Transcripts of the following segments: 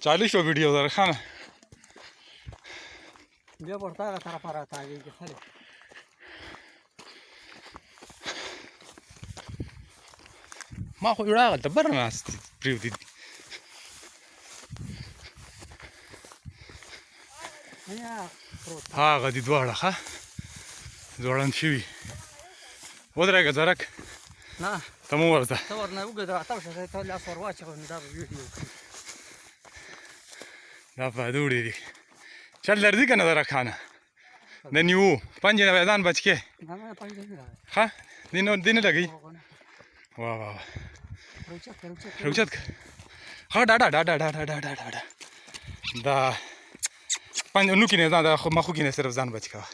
चालू show video जरा खाना बे पड़ता है तारा पारा था ये के सारे ما خو يراغ دبر ناس بريودي يا فروت ها غادي دواړه ښه ځوړند شوي ودرېږه ځرک نه ته مو ورځه ته ورنه وګوره تاسو شه ته لاس ور واچو نو دا ویډیو دا بادوړي دي چل درځي که نه ځرک خانه د نیو پنجې نه ځان بچ کې نه پنځه نه ښه دې نه لګوي واه واه روچت که ښه ډاډه دا پنځه نو کې نه ځان دا مخو کې نه صرف ځان بچ کوه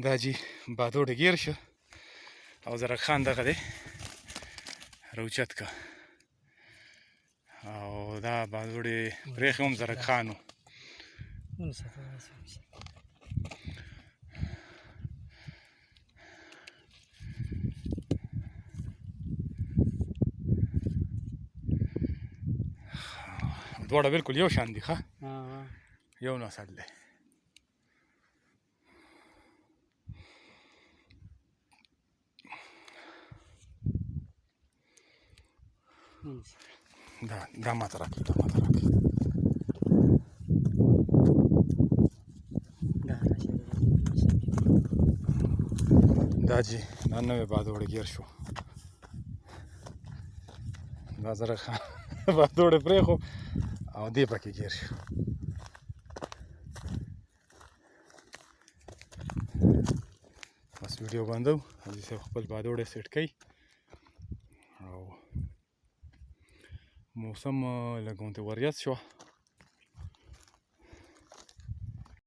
دا جي بادوړی ګیر شو او زرک خان دغه دی روچت که او دا بادوړی پرېښی هم زرک خان و دواړه بالکل یو شان دي ښه یو نسل دی دا ماته راکړي دا جي دا نوی بادوړی ګیر شو دا زرک خان بادوړی پرېښو او دې پکې ګیر شو بس ویډیو بندو حاجي صاحب خپل بادوړی سیټ کوي او موسم لږ غونډې وریځ شوه